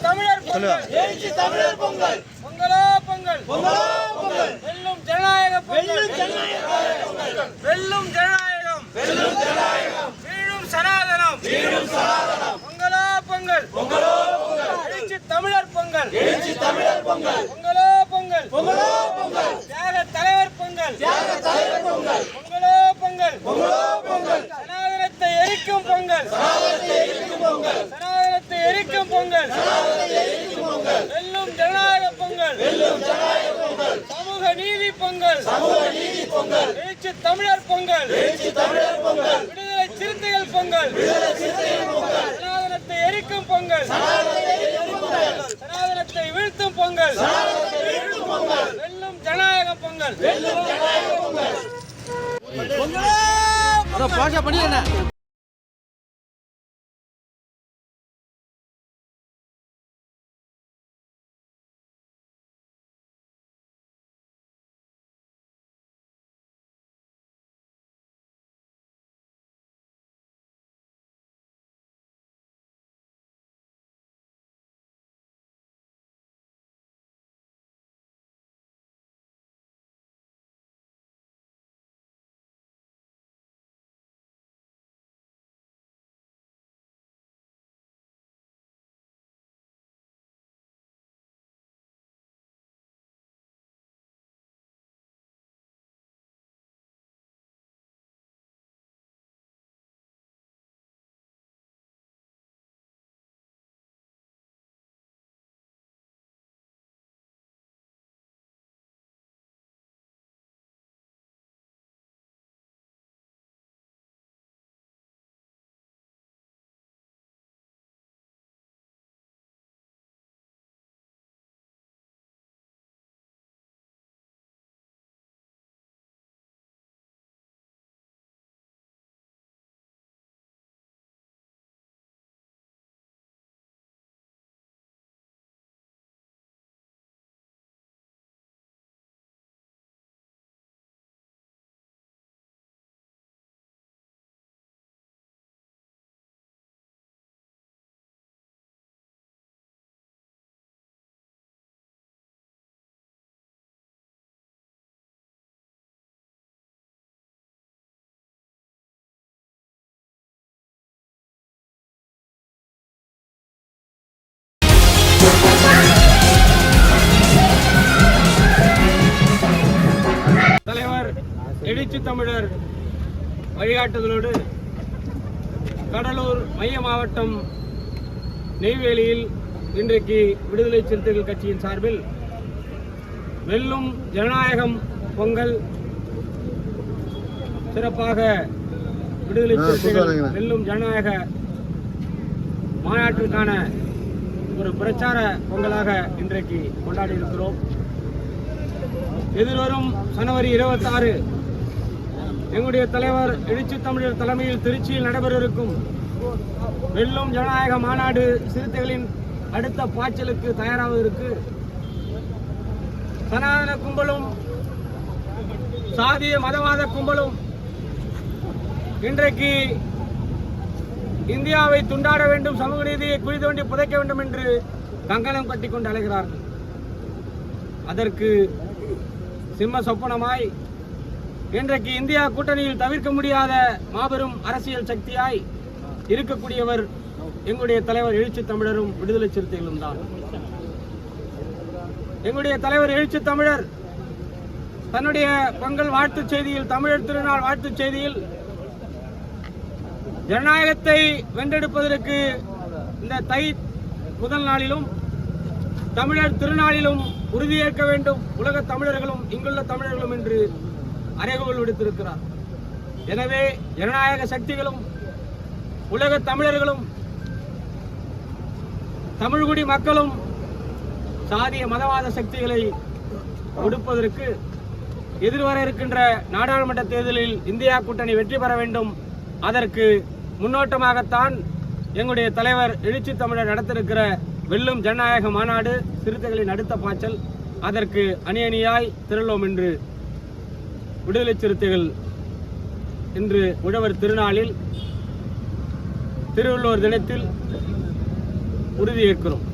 தமிழர் பொங்கல், எழுச்சி தமிழர் பொங்கல், பொங்கலோ பொங்கல், பொங்கலோ பொங்கல், வெல்லும் ஜனநாயக பொங்கல், வெல்லும் ஜனநாயகம், வெல்லும் ஜனநாயகம், வீழும் சனாதனம், பொங்கலோ பொங்கல், பொங்கலோ பொங்கல், எழுச்சி தமிழர் பொங்கல், எழுச்சி தமிழர் பொங்கல், பொங்கலோ பொங்கல், பொங்கலோ பொங்கல், தியாக தலைவர் பொங்கல், தியாக தலைவர் பொங்கல், பொங்கலோ பொங்கல், பொங்கலோ பொங்கல், சனாதனத்தை எரிக்கும் பொங்கல், சனாதனத்தை எரிக்கும் பொங்கல், சனாதனத்தை எரிக்கும் பொங்கல், சனாதனத்தை எரிக்கும் பொங்கல், வெல்லும் ஜனநாயக பொங்கல், வெல்லும் ஜனநாயக பொங்கல், சமூக நீதி பொங்கல், சமூக நீதி பொங்கல், எழுச்சி தமிழர் பொங்கல், எழுச்சி தமிழர் பொங்கல், விடுதலை சிறுத்தைகள் பொங்கல், விடுதலை சிறுத்தைகள் பொங்கல், சனாதனத்தை எரிக்கும் பொங்கல், சனாதனத்தை எரிக்கும் பொங்கல், சனாதனத்தை வீழ்த்தும் பொங்கல், சனாதனத்தை எரிக்கும் பொங்கல், வெல்லும் ஜனநாயக பொங்கல், வெல்லும் ஜனநாயக பொங்கல். பாஷா பண்ணிடுறேன். தலைவர் எழுச்சி தமிழர் வழிகாட்டுதலோடு கடலூர் மைய மாவட்டம் நெய்வேலியில் இன்றைக்கு விடுதலை சிறுத்தைகள் கட்சியின் சார்பில் வெல்லும் ஜனநாயகம் பொங்கல் சிறப்பாக விடுதலை சிறுத்தைகள் வெல்லும் ஜனநாயக மாநாட்டிற்கான ஒரு பிரச்சார பொங்கலாக இன்றைக்கு கொண்டாடி இருக்கிறோம். எதிர்வரும் ஜனவரி 26 எங்களுடைய தலைவர் எழுச்சி தமிழர் தலைமையில் திருச்சியில் நடைபெற இருக்கும் வெல்லும் ஜனநாயக மாநாடு சிறுத்தைகளின் அடுத்த பாய்ச்சலுக்கு தயாராவதற்கு சனாதன கும்பலும் சாதிய மதவாத கும்பலும் இன்றைக்கு இந்தியாவை துண்டாட வேண்டும், சமூக நீதியை குழி தோண்டி புதைக்க வேண்டும் என்று கங்கணம் கட்டிக்கொண்டு அலைகிறார்கள். அதற்கு சிம்ம சொப்பனமாய் இன்றைக்கு இந்தியா கூட்டணியில் தவிர்க்க முடியாத மாபெரும் அரசியல் சக்தியாய் இருக்கக்கூடியவர் எங்களுடைய தலைவர் எழுச்சி தமிழரும் விடுதலை சிறுத்தைகளும் தான். எங்களுடைய தலைவர் எழுச்சி தமிழர் தன்னுடைய பொங்கல் வாழ்த்துச் செய்தியில், தமிழர் திருநாள் வாழ்த்துச் செய்தியில் ஜனநாயகத்தை வென்றெடுப்பதற்கு இந்த தை முதல் நாளிலும் தமிழர் திருநாளிலும் உறுதியேற்க வேண்டும் உலக தமிழர்களும் இங்குள்ள தமிழர்களும் என்று அறைகோல் விடுத்திருக்கிறார். எனவே ஜனநாயக சக்திகளும் உலக தமிழர்களும் தமிழ்குடி மக்களும் சாதிய மதவாத சக்திகளை ஒடுப்பதற்கு எதிர்வர இருக்கின்ற நாடாளுமன்ற தேர்தலில் இந்தியா கூட்டணி வெற்றி பெற வேண்டும். அதற்கு முன்னோட்டமாகத்தான் எங்களுடைய தலைவர் எழுச்சி தமிழர் நடத்திருக்கிற வெல்லும் ஜனநாயக மாநாடு சிறுத்தைகளின் அடுத்த பாய்ச்சல். அதற்கு அணி அணியாய் திரளோம் என்று விடுதலை சிறுத்தைகள் இன்று உழவர் திருநாளில் திருவள்ளுவர் தினத்தில் உறுதியேற்கிறோம்.